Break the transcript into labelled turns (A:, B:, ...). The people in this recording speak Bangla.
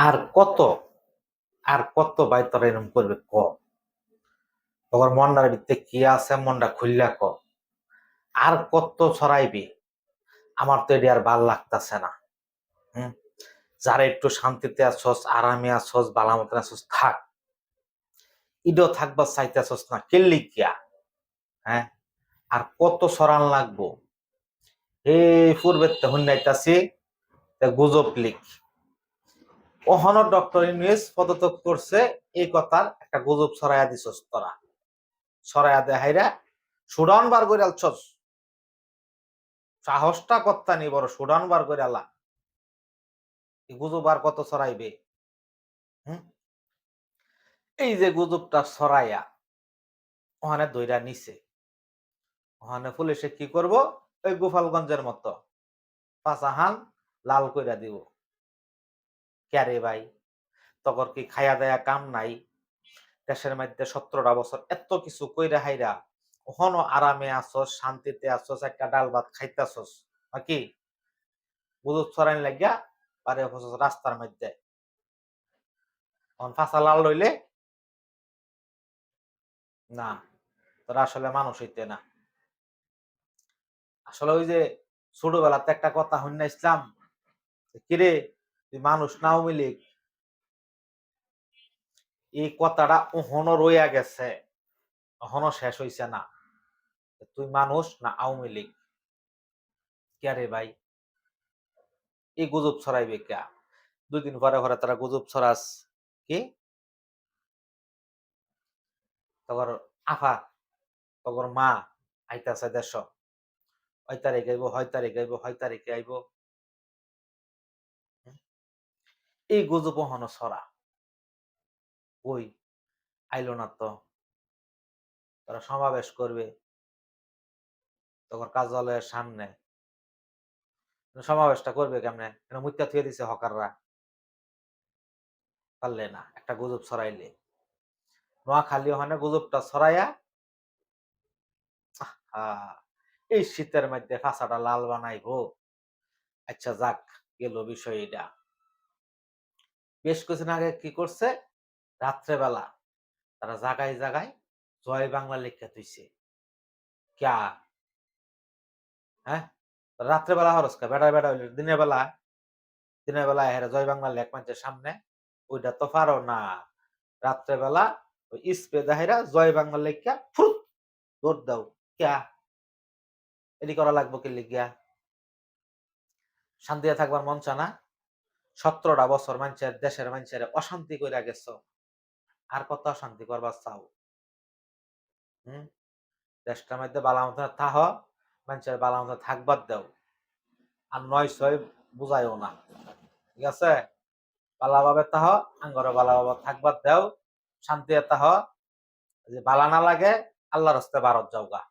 A: আর কত আর কত ভাই তোরা এরকম করবে ক? তোর মনটার ভিতরে কি আছে মনটা খুললা ক? আর কত ছড়াইবি? আমার তো এটি আর ভাল লাগতেছে না। হম যারা একটু শান্তিতে আসছস, আরামে আসছস, বালা মতন আসছস, থাক। ইডো থাকবা চাইতেছস না, কেল্লি কিয়া? হ্যাঁ, আর কত সরান লাগবো? এই পূর্বের হুন্নাইতাছি গুজব লিক। ওহনো ডক্টর ইউনূস পদত্যাগ করছে, এই কথার একটা গুজব ছড়াইয়া দিছস তোরা। ছড়াইয়া দেখাইরা সুডান বার করে আলছস। সাহসটা কর্তা নি বড় সুডান বার করে আলা। এই গুজব আর কত ছড়াইবে? হুম এই যে গুজবটা ছড়াইয়া ওখানে দইরা নিছে, ওখানে পুলিশে কি করব? ওই গোপালগঞ্জের মতো পাঁচাহান লাল কইরা দিব। ক্যারে ভাই, তগর কি খায়া দেয়া কাম নাই? দেশের মধ্যে 17টা বছর এত কিছু কইরা হাইরা ওহনো আরামে আসছস, শান্তিতে আসছস, একটা ডাল ভাত খাইতাছস নাকি? গুজব ছড়াইন লাগিয়া পারে হছস রাস্তার মধ্যে। তখন ফাঁসা লাল লইলে না, তোরা আসলে মানুষ হইতে না। আসলে ওই যে ছোটবেলাতে একটা কথা শুনাইছিলাম, কিরে তুই মানুষ না আওয়ামী লীগ? এই কথাটা ওহনো রইয়া গেছে, এখনো শেষ হইছে না। তুই মানুষ না আওয়ামী লীগ? কে রে ভাই? এই গুজব ছড়াইবে কে? 2 দিন পরে পরে তারা গুজব ছড়াস কি তগর আফা, তগর মা আইতাছে দেশ, 6 তারিখ আইব, 6 তারিখ আইব, 6 তারিখে আইব। হুম? এই গুজব ওহনো ছড়া কই আইলো না তো। তারা সমাবেশ করবে তখন কার্যালয়ের সামনে। সমাবেশটা করবে কেমনে? মুত্যা থুয়ে দিছে হকাররা, পারলে না একটা গুজব ছড়াইলে। নোয়াখালী ওখানে গুজবটা ছড়াইয়া এই শীতের মধ্যে ফাঁসাটা লাল বানাইবো। আচ্ছা যাক, গেল বিষয় এটা। বেশ কিছুদিন আগে কি করছে? রাত্রেবেলা তারা জাগায় জাগায় জয় বাংলা লেখা তুইছে। ক্যা? হ্যাঁ, রাত্রেবেলা হরস্কা বেড়া বেড়া হইল দিনের বেলা হেরা জয় বাংলা লেখ মানুষের সামনে। ওইটা তো পারো না। রাত্রেবেলা ওই স্প্রে দাহেরা জয় বাংলা লেখা ফুট দৌড় দাও। ক্যা? এটি করা লাগবো কি লিখিয়া? শান্তিতে থাকবার মন চা না? 17টা বছর মানুষের দেশের মানুষের অশান্তি কইরা গেছো, আর কত অশান্তি করবার চাও? হম দেশটার মধ্যে বালা মতো থাহ, মানুষের বালা মতো থাকবার দাও। আর 9-6 বুঝাইও না, ঠিক আছে? বালাভাবে তাহ, আঙ্গরে বালাভাবে থাকবার দাও, শান্তি তাহ। যে বালা না লাগে আল্লাহর হস্তে ভারত যাওগা।